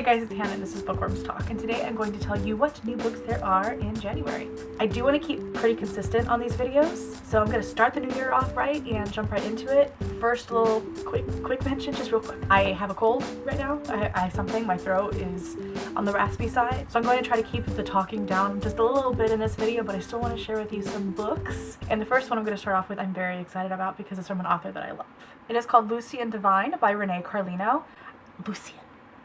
guys, it's Hannah and this is Bookworms Talk, and today I'm going to tell you what new books there are in January. I do want to keep pretty consistent on these videos, so I'm going to start the new year off right and jump right into it. First, a little quick mention, just real quick. I have a cold right now. I have something. My throat is on the raspy side, so I'm going to try to keep the talking down just a little bit in this video, but I still want to share with you some books. And the first one I'm going to start off with I'm very excited about because it's from an author that I love. It is called Lucian Divine by Renee Carlino. Lucian.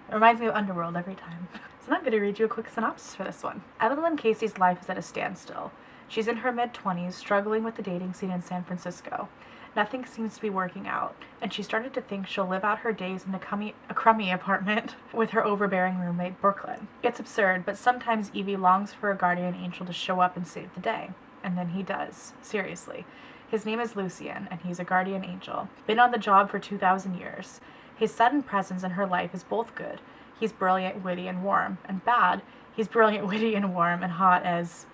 It reminds me of Underworld every time. So I'm going to read you a quick synopsis for this one. Evelyn Casey's life is at a standstill. She's in her mid-20s, struggling with the dating scene in San Francisco. Nothing seems to be working out, and she started to think she'll live out her days in a crummy apartment with her overbearing roommate, Brooklyn. It's absurd, but sometimes Evie longs for a guardian angel to show up and save the day. And then he does. Seriously. His name is Lucian, and he's a guardian angel. Been on the job for 2,000 years. His sudden presence in her life is both good. He's brilliant, witty, and warm. And bad, he's brilliant, witty, and warm, and hot as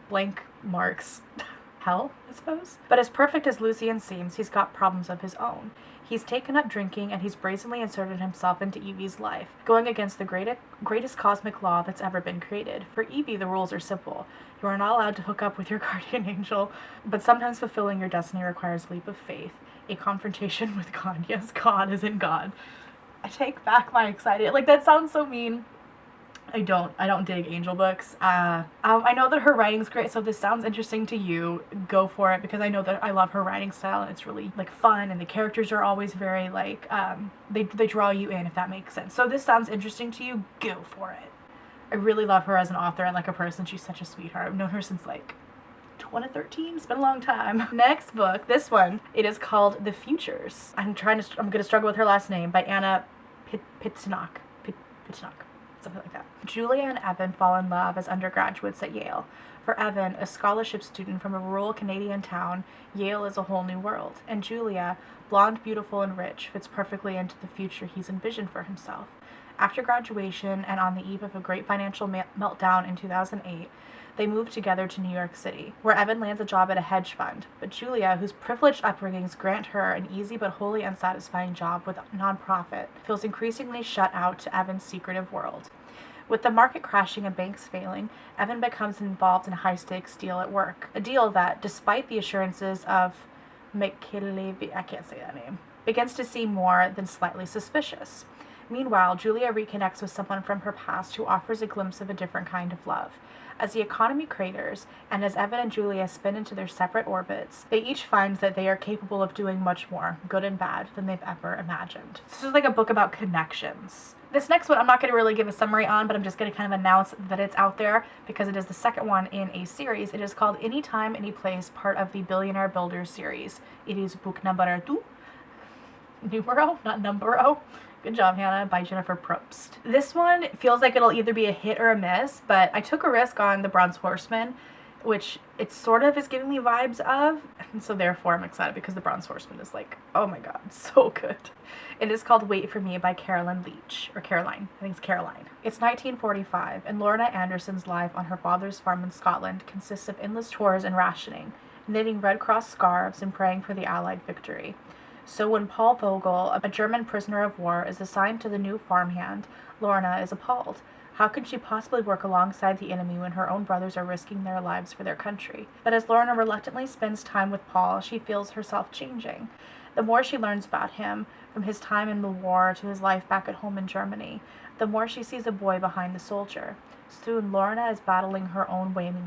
blank marks. Hell, I suppose. But as perfect as Lucian seems, he's got problems of his own. He's taken up drinking, and he's brazenly inserted himself into Evie's life, going against the greatest cosmic law that's ever been created. For Evie, the rules are simple. You are not allowed to hook up with your guardian angel, but sometimes fulfilling your destiny requires a leap of faith, a confrontation with God. Yes, God is in God. I take back my excited. Like, that sounds so mean. I don't dig angel books. I know that her writing's great, so if this sounds interesting to you, go for it, because I know that I love her writing style, and it's really, like, fun, and the characters are always very, like, they draw you in, if that makes sense. So if this sounds interesting to you, go for it. I really love her as an author and, like, a person. She's such a sweetheart. I've known her since, like, 2013. It's been a long time. Next book, this one, it is called The Futures. I'm gonna struggle with her last name, by Anna Pitinock. Something like that. Julia and Evan fall in love as undergraduates at Yale. For Evan, a scholarship student from a rural Canadian town, Yale is a whole new world. And Julia, blonde, beautiful, and rich, fits perfectly into the future he's envisioned for himself. After graduation and on the eve of a great financial meltdown in 2008, they move together to New York City, where Evan lands a job at a hedge fund. But Julia, whose privileged upbringings grant her an easy but wholly unsatisfying job with a nonprofit, feels increasingly shut out to Evan's secretive world. With the market crashing and banks failing, Evan becomes involved in a high-stakes deal at work. A deal that, despite the assurances of McKillivy, I can't say that name, begins to seem more than slightly suspicious. Meanwhile, Julia reconnects with someone from her past who offers a glimpse of a different kind of love. As the economy craters, and as Evan and Julia spin into their separate orbits, they each find that they are capable of doing much more, good and bad, than they've ever imagined. This is like a book about connections. This next one I'm not going to really give a summary on, but I'm just going to kind of announce that it's out there because it is the second one in a series. It is called Anytime, Anyplace, part of the Billionaire Builders series. It is book number 2. Numero, not numero. Good job, Hannah, by Jennifer Probst. This one feels like it'll either be a hit or a miss, but I took a risk on The Bronze Horseman, which it sort of is giving me vibes of, and so therefore I'm excited because The Bronze Horseman is like, oh my god, so good. It is called Wait for Me by Caroline Leach, or Caroline, I think it's Caroline. It's 1945, and Lorna Anderson's life on her father's farm in Scotland consists of endless chores and rationing, knitting Red Cross scarves and praying for the Allied victory. So when Paul Vogel, a German prisoner of war, is assigned to the new farmhand, Lorna is appalled. How can she possibly work alongside the enemy when her own brothers are risking their lives for their country? But as Lorna reluctantly spends time with Paul, she feels herself changing. The more she learns about him, from his time in the war to his life back at home in Germany, the more she sees a boy behind the soldier. Soon, Lorna is battling her own warring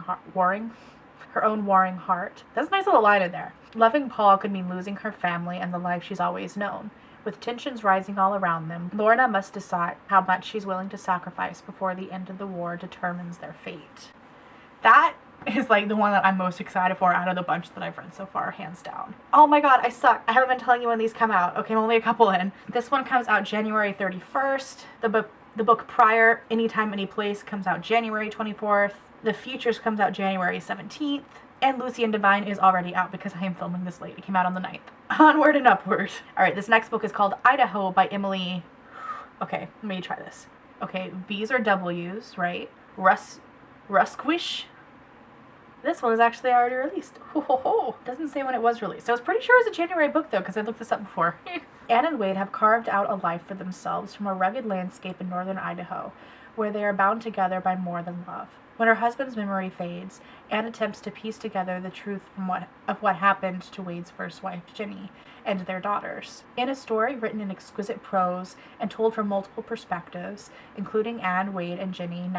heart. That's a nice little line in there. Loving Paul could mean losing her family and the life she's always known. With tensions rising all around them, Lorna must decide how much she's willing to sacrifice before the end of the war determines their fate. That is like the one that I'm most excited for out of the bunch that I've read so far, hands down. Oh my god, I suck. I haven't been telling you when these come out. Okay, I'm only a couple in. This one comes out January 31st. The book prior, Anytime, Anyplace, comes out January 24th. The Futures comes out January 17th. And Lucian Divine is already out because I am filming this late. It came out on the 9th. Onward and upward. Alright, this next book is called Idaho by Emily... Okay, let me try this. Okay, V's are W's, right? Ruskwish? This one is actually already released. Ho ho ho. Doesn't say when it was released. I was pretty sure it was a January book though, because I looked this up before. Anne and Wade have carved out a life for themselves from a rugged landscape in northern Idaho, where they are bound together by more than love. When her husband's memory fades, Anne attempts to piece together the truth of what happened to Wade's first wife, Ginny, and their daughters. In a story written in exquisite prose and told from multiple perspectives, including Anne, Wade, and Ginny,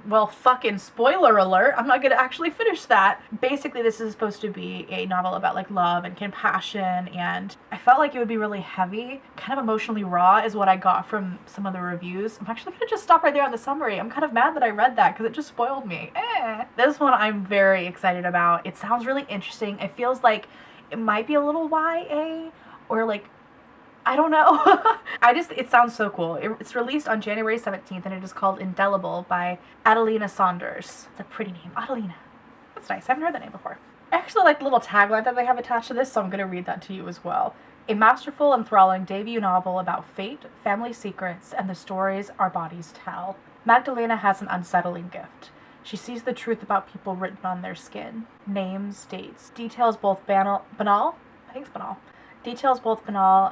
well, fucking spoiler alert, I'm not gonna actually finish that. Basically, this is supposed to be a novel about, like, love and compassion, and I felt like it would be really heavy, kind of emotionally raw is what I got from some of the reviews. I'm actually gonna just stop right there on the summary. I'm kind of mad that I read that because it just spoiled me. This one I'm very excited about. It sounds really interesting. It feels like it might be a little YA, or like, I don't know. It sounds so cool. It's released on January 17th, and it is called Indelible by Adelina Saunders. It's a pretty name, Adelina. That's nice. I haven't heard that name before. I actually like the little tagline that they have attached to this, so I'm going to read that to you as well. A masterful, enthralling debut novel about fate, family secrets, and the stories our bodies tell. Magdalena has an unsettling gift. She sees the truth about people written on their skin. Names, dates, details both banal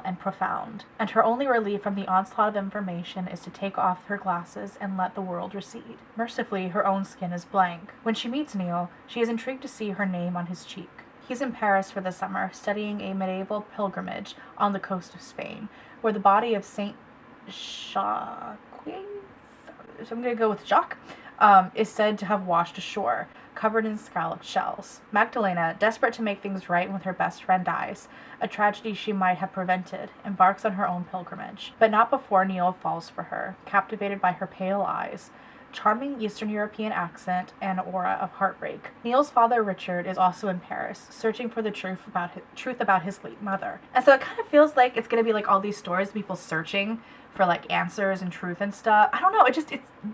and profound, and her only relief from the onslaught of information is to take off her glasses and let the world recede. Mercifully, her own skin is blank. When she meets Neil, she is intrigued to see her name on his cheek. He's in Paris for the summer, studying a medieval pilgrimage on the coast of Spain, where the body of Saint Jacques, so I'm going to go with Jacques, is said to have washed ashore, covered in scalloped shells. Magdalena, desperate to make things right when her best friend dies, a tragedy she might have prevented, embarks on her own pilgrimage. But not before Neil falls for her, captivated by her pale eyes, charming Eastern European accent, and aura of heartbreak. Neil's father, Richard, is also in Paris, searching for the truth about his late mother. And so it kind of feels like it's going to be like all these stories of people searching for, like, answers and truth and stuff. I don't know, it's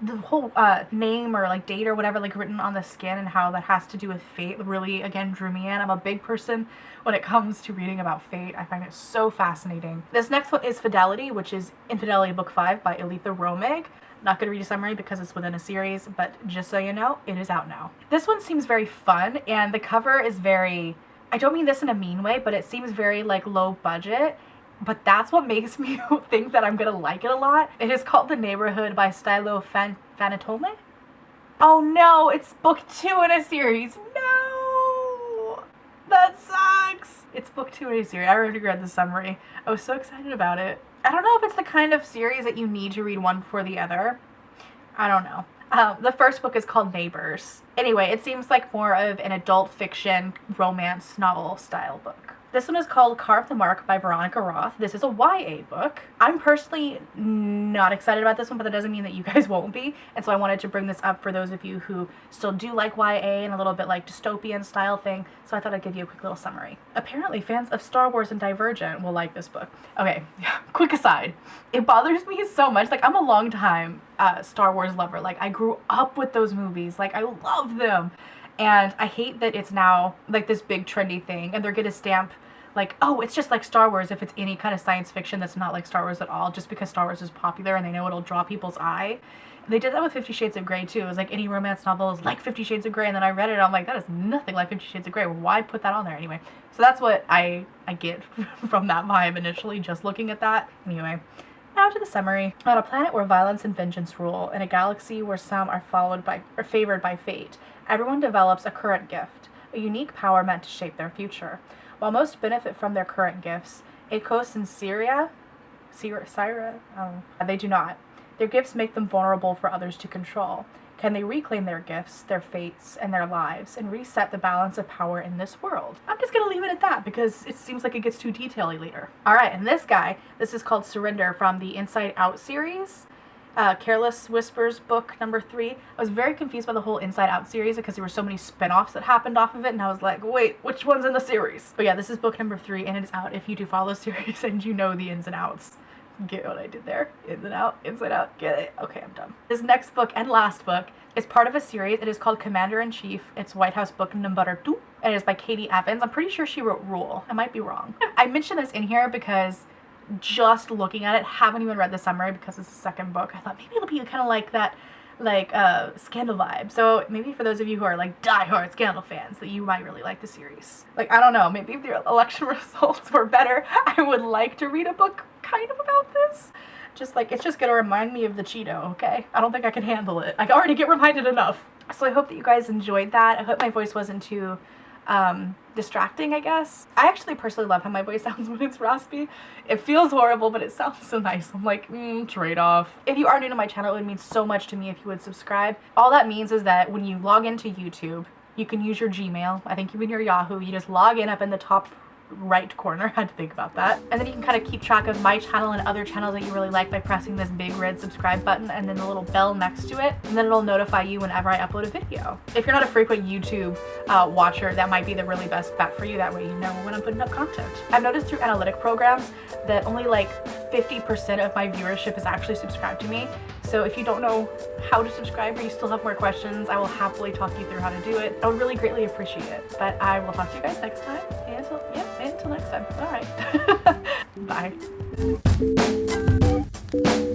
the whole name or, like, date or whatever, like, written on the skin and how that has to do with fate really, again, drew me in. I'm a big person when it comes to reading about fate. I find it so fascinating. This next one is Fidelity, which is Infidelity Book 5 by Elitha Romig. Not going to read a summary because it's within a series, but just so you know, it is out now. This one seems very fun, and the cover is very, I don't mean this in a mean way, but it seems very, like, low budget. But that's what makes me think that I'm gonna like it a lot. It is called The Neighborhood by Stylo Fanatome. Oh no, it's book 2 in a series. No! That sucks! It's book 2 in a series. I already read the summary. I was so excited about it. I don't know if it's the kind of series that you need to read one before the other. I don't know. The first book is called Neighbors. Anyway, it seems like more of an adult fiction romance novel style book. This one is called Carve the Mark by Veronica Roth. This is a YA book. I'm personally not excited about this one, but that doesn't mean that you guys won't be. And so I wanted to bring this up for those of you who still do like YA and a little bit like dystopian style thing. So I thought I'd give you a quick little summary. Apparently, fans of Star Wars and Divergent will like this book. Okay, quick aside. It bothers me so much. Like, I'm a long time Star Wars lover. Like, I grew up with those movies. Like, I love them. And I hate that it's now, like, this big trendy thing, and they're gonna stamp, like, oh, it's just like Star Wars if it's any kind of science fiction that's not like Star Wars at all, just because Star Wars is popular and they know it'll draw people's eye. They did that with 50 Shades of Grey, too. It was like any romance novel is like 50 Shades of Grey, and then I read it, and I'm like, that is nothing like 50 Shades of Grey. Why put that on there anyway? So that's what I get from that vibe initially, just looking at that. Anyway. Now to the summary. On a planet where violence and vengeance rule, in a galaxy where some are favored by fate, everyone develops a current gift, a unique power meant to shape their future. While most benefit from their current gifts, Akos and Syria, they do not. Their gifts make them vulnerable for others to control. Can they reclaim their gifts, their fates, and their lives, and reset the balance of power in this world? I'm just gonna leave it at that because it seems like it gets too detail-y later. Alright, and this is called Surrender from the Inside Out series. Careless Whispers book number 3. I was very confused by the whole Inside Out series because there were so many spin-offs that happened off of it, and I was like, wait, which one's in the series? But yeah, this is book number 3, and it is out if you do follow the series and you know the ins and outs. Get what I did there? Ins and out, inside out, get it? Okay, I'm done. This next book and last book is part of a series. It is called Commander-in-Chief. It's White House book number 2, and it is by Katie Evans. I'm pretty sure she wrote Rule. I might be wrong. I mentioned this in here because just looking at it, haven't even read the summary because it's the second book. I thought maybe it'll be kind of like that, like Scandal vibe. So maybe for those of you who are like diehard Scandal fans, that you might really like the series. Like, I don't know, maybe if the election results were better, I would like to read a book kind of about this. Just like, it's just gonna remind me of the Cheeto, okay? I don't think I can handle it. I already get reminded enough. So I hope that you guys enjoyed that. I hope my voice wasn't too distracting, I guess. I actually personally love how my voice sounds when it's raspy. It feels horrible, but it sounds so nice. I'm like, trade-off. If you are new to my channel, it would mean so much to me if you would subscribe. All that means is that when you log into YouTube, you can use your Gmail. I think even your Yahoo. You just log in up in the top right corner. I had to think about that. And then you can kind of keep track of my channel and other channels that you really like by pressing this big red subscribe button and then the little bell next to it, and then it'll notify you whenever I upload a video. If you're not a frequent YouTube watcher, that might be the really best bet for you. That way you know when I'm putting up content. I've noticed through analytic programs that only like 50% of my viewership is actually subscribed to me. So if you don't know how to subscribe or you still have more questions, I will happily talk you through how to do it. I would really greatly appreciate it. But I will talk to you guys next time. And until next time. All right. Bye.